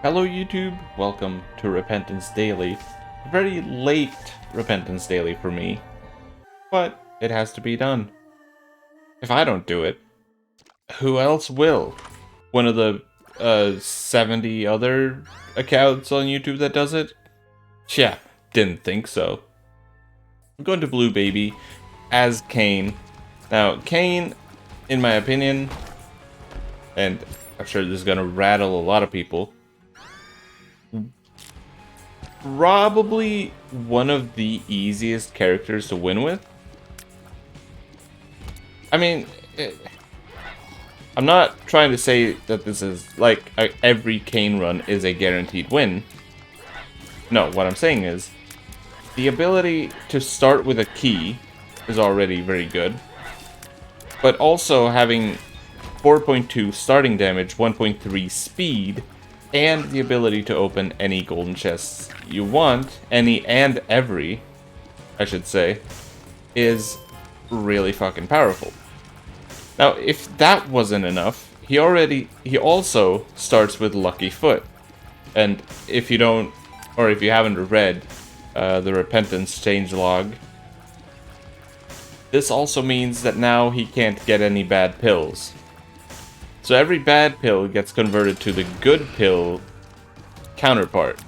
Hello YouTube, welcome to Repentance Daily. A very late Repentance Daily for me, but it has to be done. If I don't do it, who else will? One of the 70 other accounts on YouTube that does it? Yeah, didn't think so. I'm going to Blue Baby as Cain. Now, Cain, in my opinion, and I'm sure this is gonna rattle a lot of people, probably one of the easiest characters to win with. I mean, I'm not trying to say that this is like every Cain run is a guaranteed win. No, what I'm saying is the ability to start with a key is already very good, but also having 4.2 starting damage, 1.3 speed, and the ability to open any golden chests you want, any and every, I should say, is really fucking powerful. Now, if that wasn't enough, he also starts with Lucky Foot. And if you don't, or if you haven't read the Repentance changelog, this also means that now he can't get any bad pills. So every bad pill gets converted to the good pill counterpart.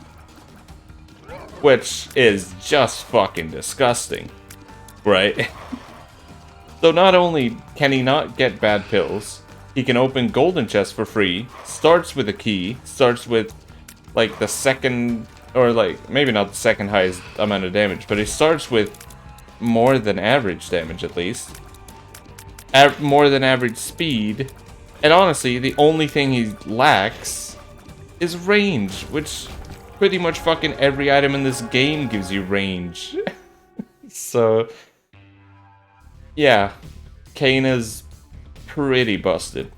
Which is just fucking disgusting. Right? So not only can he not get bad pills, he can open golden chests for free, starts with a key, starts with like the second, or like maybe not the second highest amount of damage, but he starts with more than average damage at least. More than average speed. And honestly, the only thing he lacks is range, which pretty much fucking every item in this game gives you range. So, yeah, Cain is pretty busted.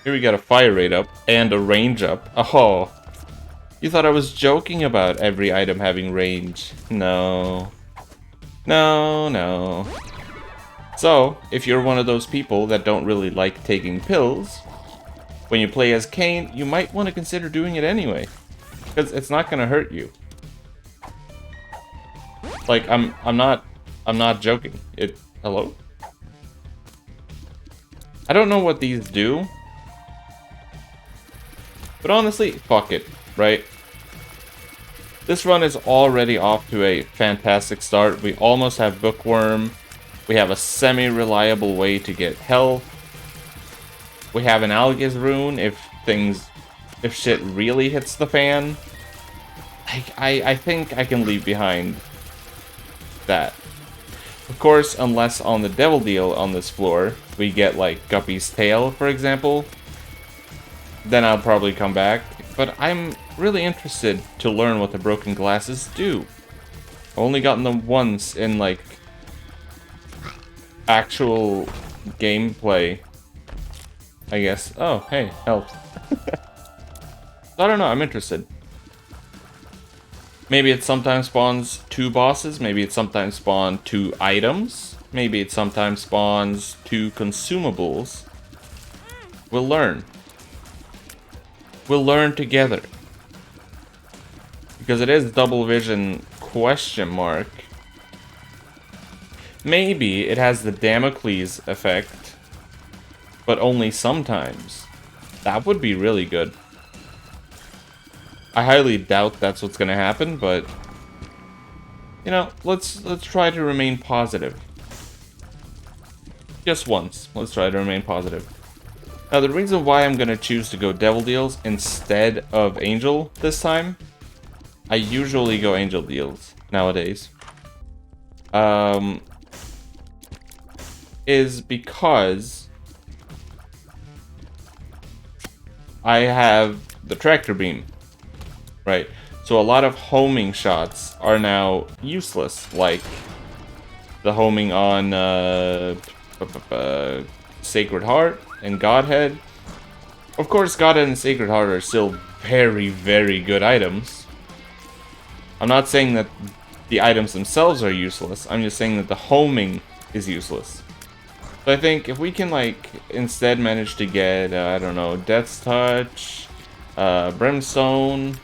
Here we got a fire rate up and a range up. Oh, you thought I was joking about every item having range. No. No, no. So, if you're one of those people that don't really like taking pills, when you play as Cain, you might want to consider doing it anyway. Because it's not gonna hurt you. Like, I'm not joking. Hello? I don't know what these do. But honestly, fuck it, right? This run is already off to a fantastic start. We almost have Bookworm. We have a semi-reliable way to get health. We have an Algiz rune if shit really hits the fan. I think I can leave behind that. Of course, unless on the Devil Deal on this floor, we get like Guppy's Tail, for example, then I'll probably come back. But I'm really interested to learn what the broken glasses do. I've only gotten them once in like actual gameplay, I guess. Oh, hey, helps. I don't know, I'm interested. Maybe it sometimes spawns 2 bosses, maybe it sometimes spawns 2 items, maybe it sometimes spawns 2 consumables. We'll learn. We'll learn together. Because it is double vision question mark. Maybe it has the Damocles effect, but only sometimes. That would be really good. I highly doubt that's what's gonna happen, but you know, let's try to remain positive. Just once, let's try to remain positive. Now, the reason why I'm gonna choose to go Devil Deals instead of Angel this time, I usually go Angel Deals nowadays. Is because I have the tractor beam, right? So a lot of homing shots are now useless, like the homing on Sacred Heart and Godhead. Of course, Godhead and Sacred Heart are still very, very good items. I'm not saying that the items themselves are useless, I'm just saying that the homing is useless. So I think if we can, like, instead manage to get, I don't know, Death's Touch, brimstone,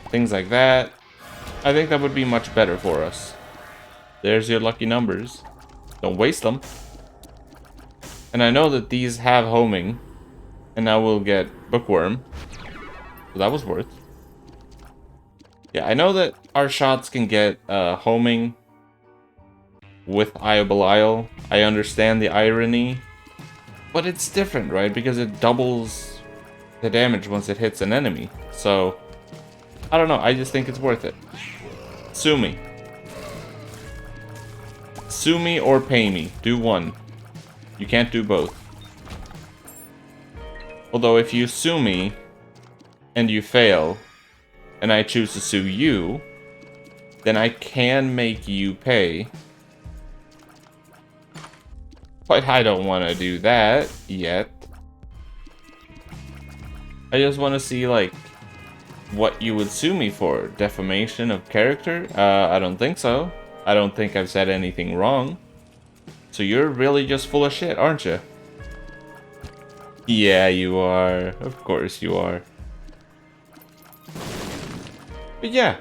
things like that. I think that would be much better for us. There's your lucky numbers. Don't waste them. And I know that these have homing, and now we'll get bookworm. So that was worth. Yeah, I know that our shots can get homing with Eye of Belial. I understand the irony, but it's different, right? Because it doubles the damage once it hits an enemy. So, I don't know. I just think it's worth it. Sue me. Sue me or pay me. Do one. You can't do both. Although if you sue me and you fail, and I choose to sue you, then I can make you pay. But I don't want to do that yet. I just want to see, like, what you would sue me for. Defamation of character? I don't think so. I don't think I've said anything wrong. So you're really just full of shit, aren't you? Yeah, you are. Of course you are. But yeah,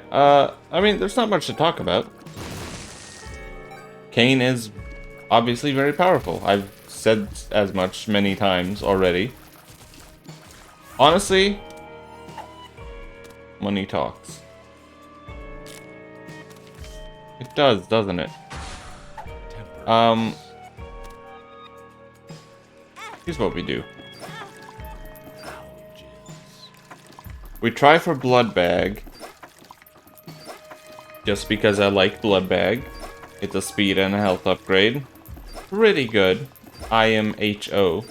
I mean, there's not much to talk about. Cain is obviously very powerful. I've said as much many times already. Honestly, money talks. It does, doesn't it? Here's what we do. We try for Blood Bag. Just because I like Blood Bag. It's a speed and a health upgrade. Pretty good. I am HO.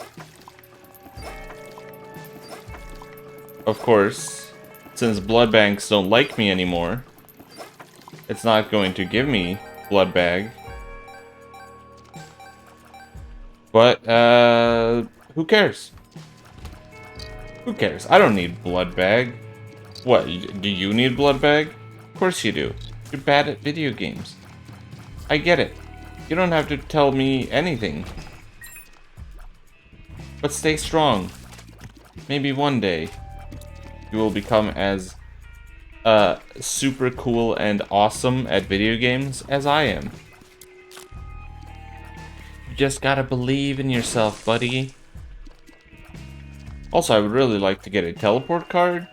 Of course, since blood banks don't like me anymore, it's not going to give me Blood Bag. But, who cares? Who cares? I don't need Blood Bag. What, do you need Blood Bag? Of course you do. You're bad at video games. I get it. You don't have to tell me anything. But stay strong. Maybe one day you will become as super cool and awesome at video games as I am. You just gotta believe in yourself, buddy. Also, I would really like to get a teleport card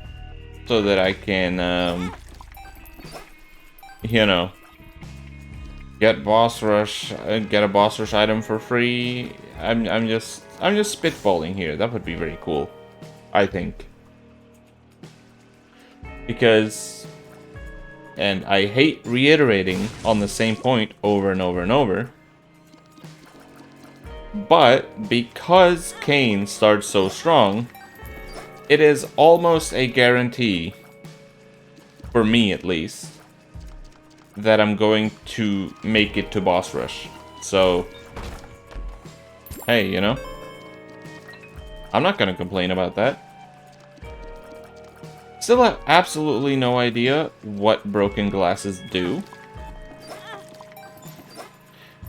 so that I can, you know, get boss rush, get a boss rush item for free. I'm just spitballing here. That would be very cool, I think. Because, and I hate reiterating on the same point over and over and over, but because Cain starts so strong, it is almost a guarantee, for me at least, that I'm going to make it to boss rush. So, hey, you know, I'm not gonna complain about that. Still have absolutely no idea what broken glasses do.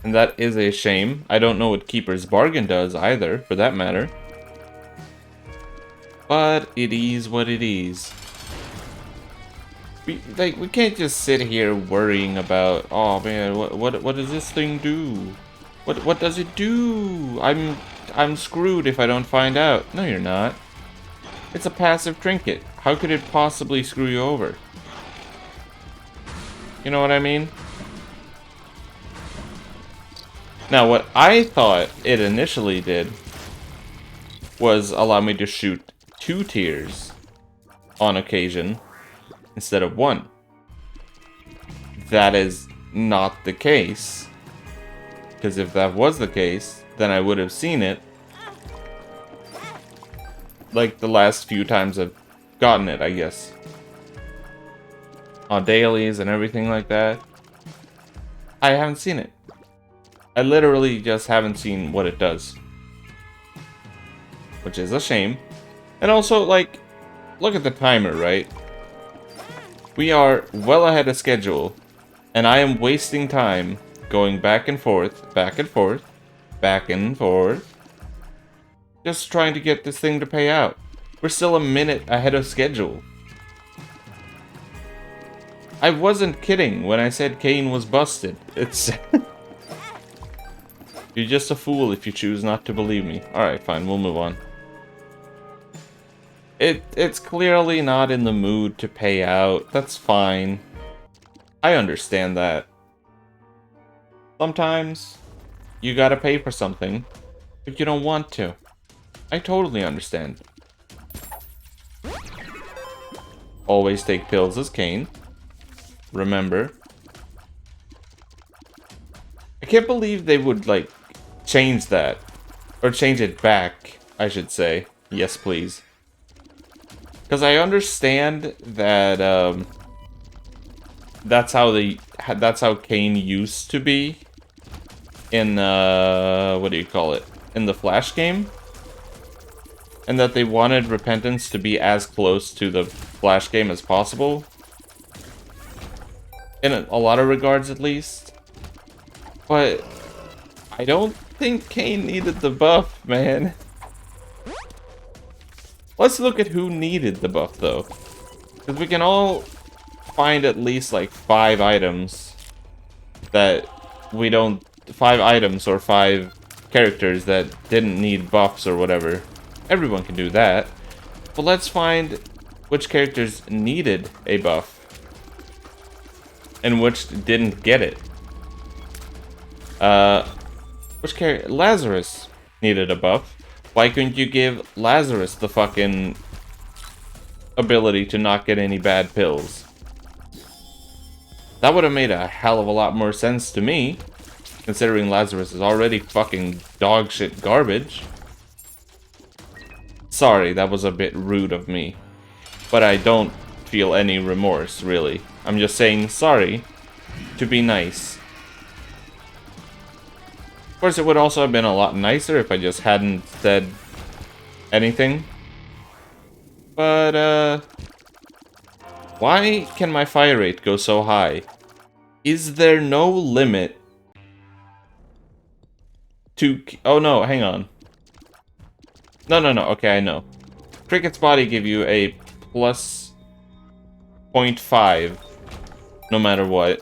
And that is a shame. I don't know what Keeper's Bargain does either, for that matter. But it is what it is. We can't just sit here worrying about, oh man, what does this thing do? What does it do? I'm screwed if I don't find out. No, you're not. It's a passive trinket. How could it possibly screw you over? You know what I mean? Now, what I thought it initially did was allow me to shoot 2 tiers on occasion instead of 1. That is not the case. Because if that was the case, then I would have seen it like the last few times I've gotten it, I guess. On dailies and everything like that. I haven't seen it. I literally just haven't seen what it does. Which is a shame. And also, like, look at the timer, right? We are well ahead of schedule. And I am wasting time going back and forth, back and forth, back and forth. Just trying to get this thing to pay out. We're still a minute ahead of schedule. I wasn't kidding when I said Cain was busted. It's... You're just a fool if you choose not to believe me. Alright, fine, we'll move on. It's clearly not in the mood to pay out. That's fine. I understand that. Sometimes you gotta pay for something, but you don't want to. I totally understand. Always take pills as Cain. Remember. I can't believe they would, like, change that. Or change it back, I should say. Yes, please. Because I understand that, that's how Cain used to be in, what do you call it? In the Flash game. And that they wanted Repentance to be as close to the Flash game as possible. In a lot of regards, at least. But I don't think Cain needed the buff, man. Let's look at who needed the buff, though. Because we can all find at least, like, 5 items that we don't... 5 items or 5 characters that didn't need buffs or whatever. Everyone can do that. But let's find which characters needed a buff. And which didn't get it. Which character? Lazarus needed a buff. Why couldn't you give Lazarus the fucking ability to not get any bad pills? That would have made a hell of a lot more sense to me, considering Lazarus is already fucking dog shit garbage. Sorry, that was a bit rude of me. But I don't feel any remorse, really. I'm just saying sorry to be nice. Of course, it would also have been a lot nicer if I just hadn't said anything. But, why can my fire rate go so high? Is there no limit to... Oh, no, hang on. No, okay, I know. Cricket's body give you a plus 0.5 no matter what.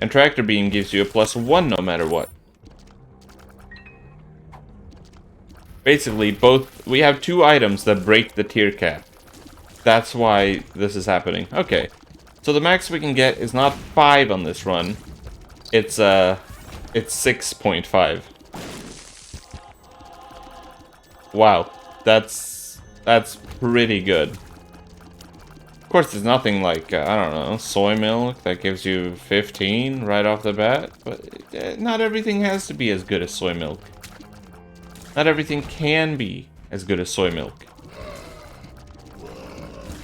And Tractor Beam gives you a plus 1 no matter what. Basically, both... We have 2 items that break the tier cap. That's why this is happening. Okay. So the max we can get is not 5 on this run. It's 6.5. Wow. That's pretty good. Of course, there's nothing like, I don't know, soy milk that gives you 15 right off the bat. But not everything has to be as good as soy milk. Not everything can be as good as soy milk.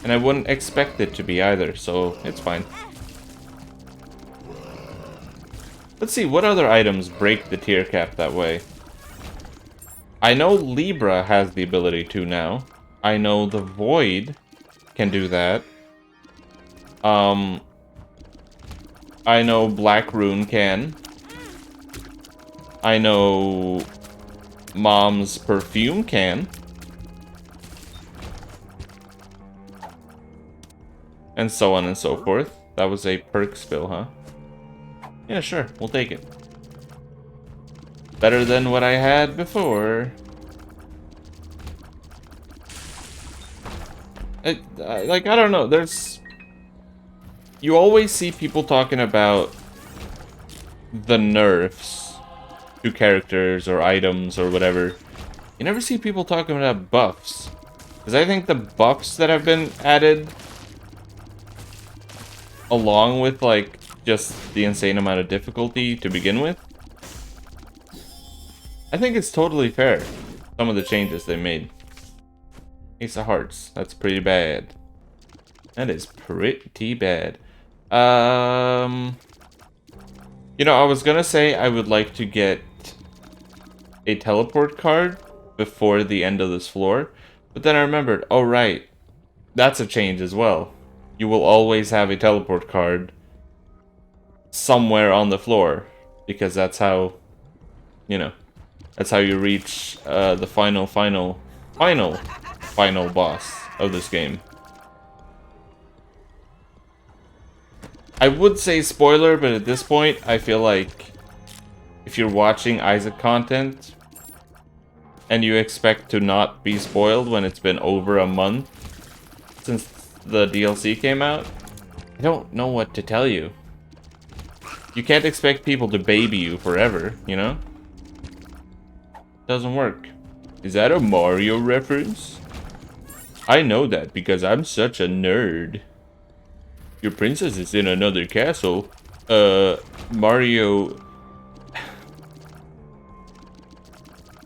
And I wouldn't expect it to be either, so it's fine. Let's see, what other items break the tier cap that way? I know Libra has the ability to now. I know the Void can do that. I know Black Rune can. I know Mom's Perfume can. And so on and so forth. That was a perk spill, huh? Yeah, sure. We'll take it. Better than what I had before. Like, I don't know. There's... You always see people talking about the nerfs to characters or items or whatever. You never see people talking about buffs. Because I think the buffs that have been added, along with, like, just the insane amount of difficulty to begin with, I think it's totally fair, some of the changes they made. Ace of Hearts, that's pretty bad. That is pretty bad. You know, I was gonna say I would like to get a teleport card before the end of this floor, but then I remembered, oh right, that's a change as well. You will always have a teleport card somewhere on the floor, because that's how, you know, that's how you reach the final boss. of this game. I would say spoiler, but at this point, I feel like if you're watching Isaac content and you expect to not be spoiled when it's been over a month since the DLC came out, I don't know what to tell you. You can't expect people to baby you forever, you know? Doesn't work. Is that a Mario reference? I know that because I'm such a nerd. Your princess is in another castle. Mario...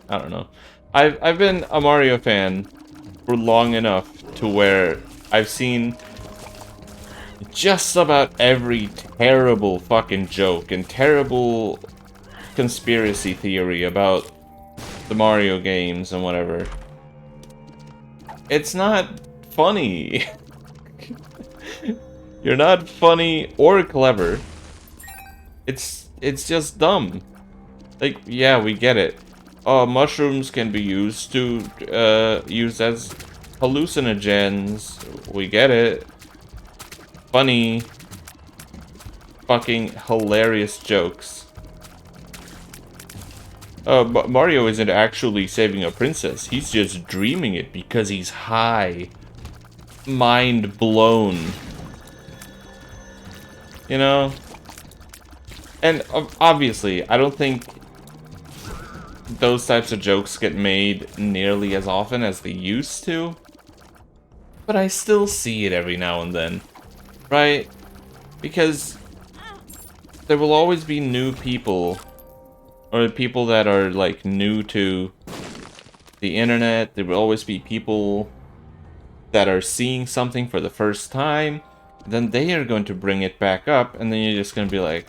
I don't know. I've been a Mario fan for long enough to where I've seen just about every terrible fucking joke and terrible conspiracy theory about the Mario games and whatever. It's not funny. You're not funny or clever. It's just dumb. Like, yeah, we get it. Oh, mushrooms can be used to used as hallucinogens. We get it. Funny, fucking hilarious jokes. Mario isn't actually saving a princess. He's just dreaming it because he's high. Mind blown. You know? And obviously, I don't think those types of jokes get made nearly as often as they used to. But I still see it every now and then. Right? Because there will always be new people, or people that are like new to the internet. There will always be people that are seeing something for the first time. Then they are going to bring it back up, and then you're just going to be like,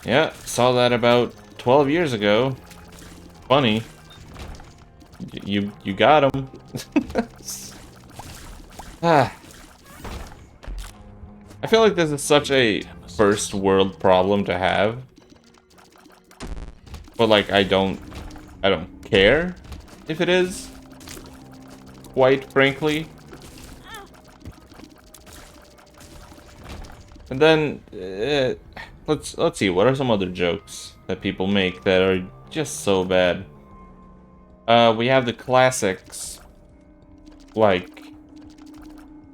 yeah, saw that about 12 years ago. Funny. You got him. I feel like this is such a first world problem to have. But like I don't care if it is. Quite frankly. And then let's see, what are some other jokes that people make that are just so bad? We have the classics, like,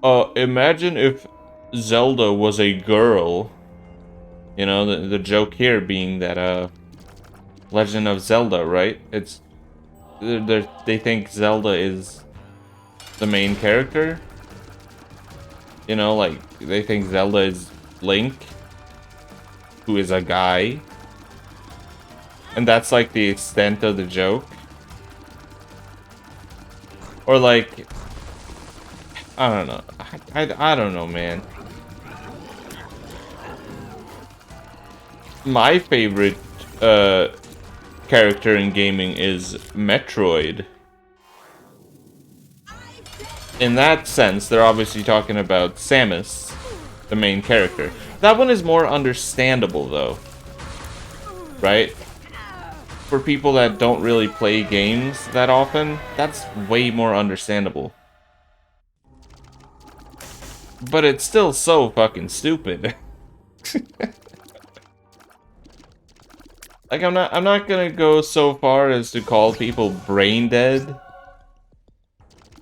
imagine if Zelda was a girl. You know, the joke here being that Legend of Zelda, right? It's they think Zelda is the main character. You know, like they think Zelda is Link, who is a guy. And that's like the extent of the joke. Or like, I don't know. I don't know, man. My favorite character in gaming is Metroid. In that sense, they're obviously talking about Samus, the main character. That one is more understandable, though. Right? For people that don't really play games that often, that's way more understandable. But it's still so fucking stupid. Like, I'm not gonna go so far as to call people brain dead.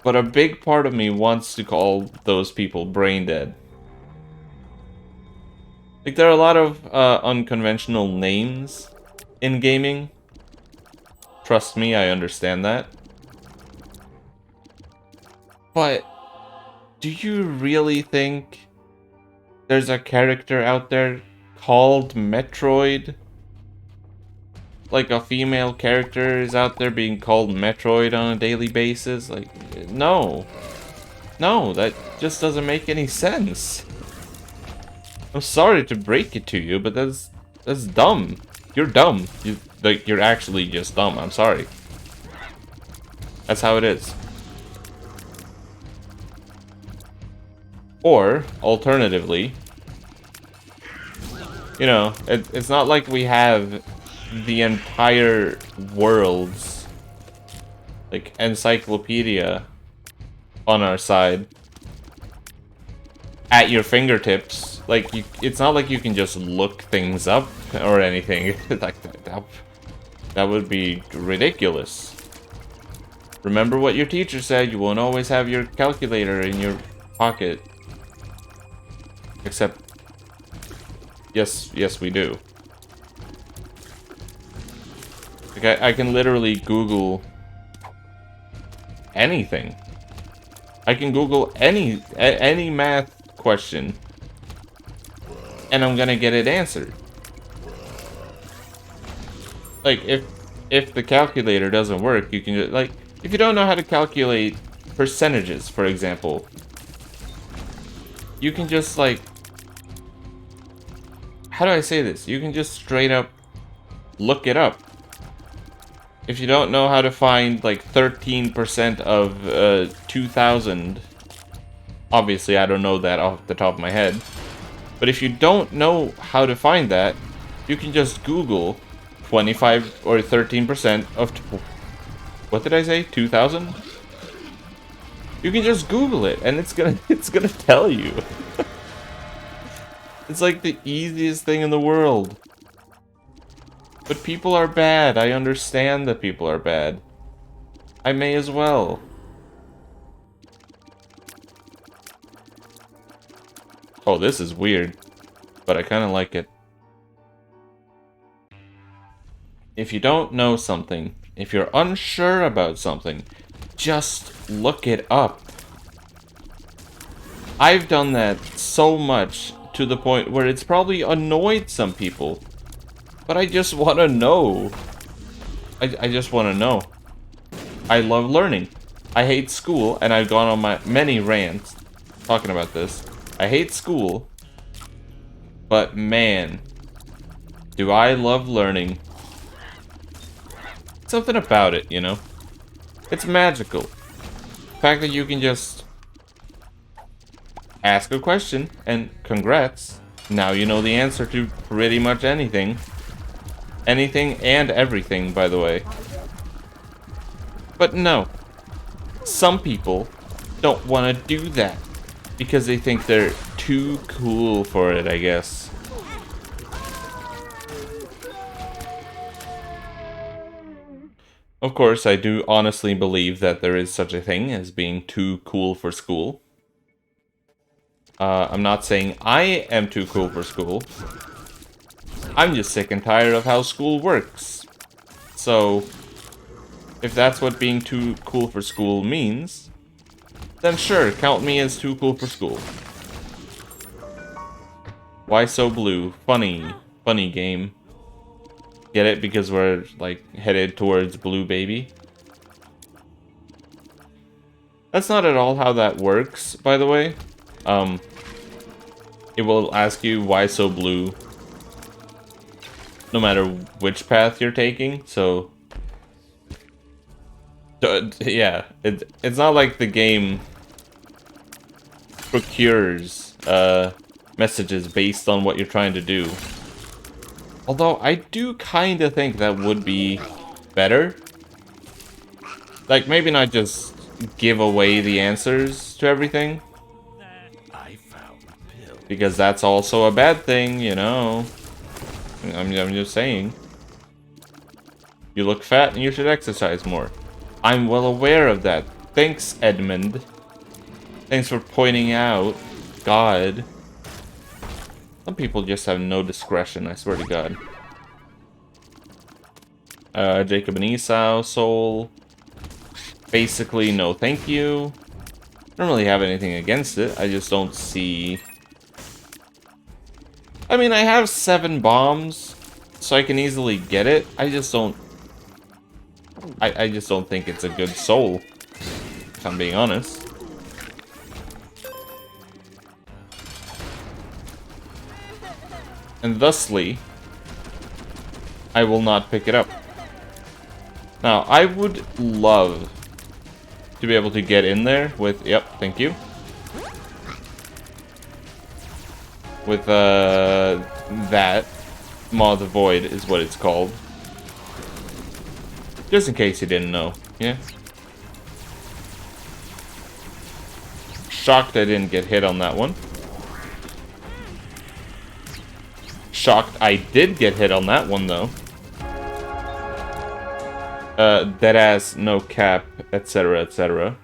But a big part of me wants to call those people brain dead. Like, there are a lot of unconventional names in gaming. Trust me, I understand that. But do you really think there's a character out there called Metroid? Like a female character is out there being called Metroid on a daily basis? Like, no. No, that just doesn't make any sense. I'm sorry to break it to you, but that's dumb. You're dumb. You're actually just dumb. I'm sorry. That's how it is. Or, alternatively, you know, it's not like we have the entire world's, like, encyclopedia on our side. At your fingertips. Like, it's not like you can just look things up or anything. Like, that would be ridiculous. Remember what your teacher said, you won't always have your calculator in your pocket. Except, yes, we do. Like, I can literally Google anything. I can Google any math question, and I'm gonna get it answered. Like, if the calculator doesn't work, you can just, like, if you don't know how to calculate percentages, for example, you can just, like, how do I say this? You can just straight up look it up. If you don't know how to find, like, 13% of 2,000, obviously I don't know that off the top of my head, but if you don't know how to find that, you can just Google 25 or 13% of, what did I say, 2,000? You can just Google it, and it's gonna tell you. It's like the easiest thing in the world. But people are bad. I understand that people are bad. I may as well. Oh, this is weird, but I kind of like it. If you don't know something, if you're unsure about something, just look it up. I've done that so much to the point where it's probably annoyed some people. But I just want to know. I just want to know. I love learning. I hate school, and I've gone on my many rants talking about this. I hate school, but man, do I love learning. Something about it, you know? It's magical. The fact that you can just ask a question, and congrats, now you know the answer to pretty much anything. Anything and everything, by the way. But no, some people don't want to do that because they think they're too cool for it, I guess. Of course, I do honestly believe that there is such a thing as being too cool for school. I'm not saying I am too cool for school. I'm just sick and tired of how school works. So, if that's what being too cool for school means, then sure, count me as too cool for school. Why so blue? Funny game. Get it? Because we're, like, headed towards Blue Baby? That's not at all how that works, by the way. It will ask you why so blue, no matter which path you're taking, so... yeah, it's not like the game procures messages based on what you're trying to do. Although, I do kind of think that would be better. Like, maybe not just give away the answers to everything. Because that's also a bad thing, you know. I'm just saying. You look fat and you should exercise more. I'm well aware of that. Thanks, Edmund. Thanks for pointing out. God. Some people just have no discretion, I swear to God. Jacob and Esau, Soul. Basically, no thank you. I don't really have anything against it. I just don't see... I mean, I have 7 bombs, so I can easily get it. I just don't... I just don't think it's a good soul, if I'm being honest. And thusly, I will not pick it up. Now, I would love to be able to get in there with... Yep, thank you. With, that. Maw of the Void is what it's called. Just in case you didn't know, yeah? Shocked I didn't get hit on that one. Shocked I did get hit on that one, though. Deadass, no cap, etc., etc.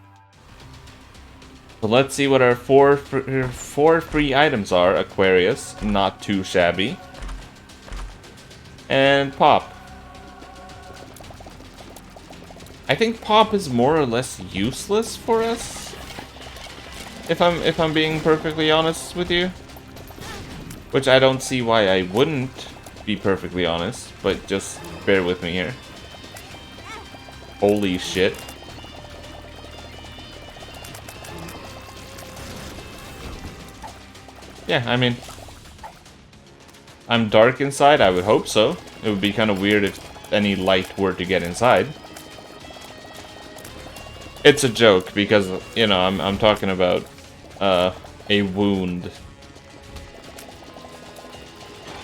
So let's see what our four free items are. Aquarius, not too shabby. And Pop. I think Pop is more or less useless for us. If I'm being perfectly honest with you. Which I don't see why I wouldn't be perfectly honest, but just bear with me here. Holy shit. Yeah, I mean, I'm dark inside, I would hope so. It would be kind of weird if any light were to get inside. It's a joke because, you know, I'm talking about a wound.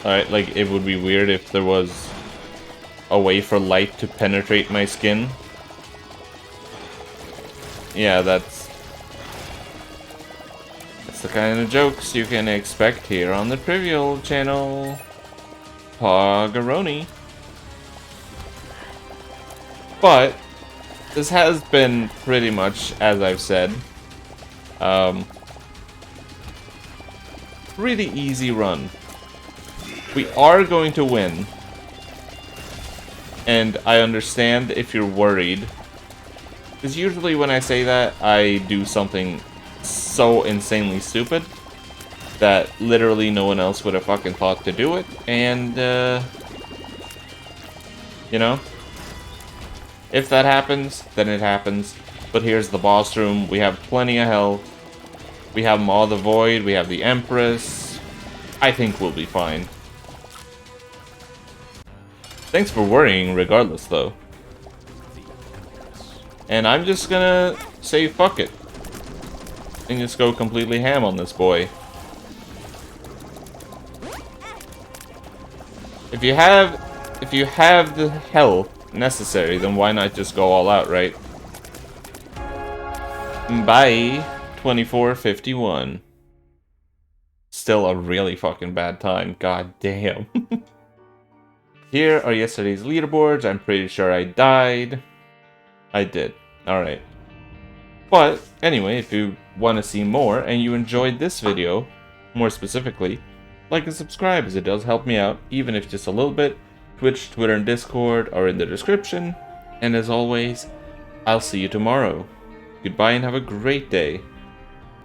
Alright, like, it would be weird if there was a way for light to penetrate my skin. Yeah, that's the kind of jokes you can expect here on the Trivial channel. Pogaroni. But this has been pretty much, as I've said, really easy run. We are going to win. And I understand if you're worried. Because usually when I say that, I do something so insanely stupid that literally no one else would have fucking thought to do it. And, you know, if that happens, then it happens. But here's the boss room. We have plenty of health. We have Maw the Void. We have the Empress. I think we'll be fine. Thanks for worrying regardless, though. And I'm just gonna say fuck it. And just go completely ham on this boy. If you have the health necessary, then why not just go all out, right? Bye. 2451. Still a really fucking bad time. God damn. Here are yesterday's leaderboards. I'm pretty sure I died. I did. Alright. But, anyway, if you want to see more, and you enjoyed this video, more specifically, like and subscribe, as it does help me out, even if just a little bit. Twitch, Twitter, and Discord are in the description. And as always, I'll see you tomorrow. Goodbye and have a great day.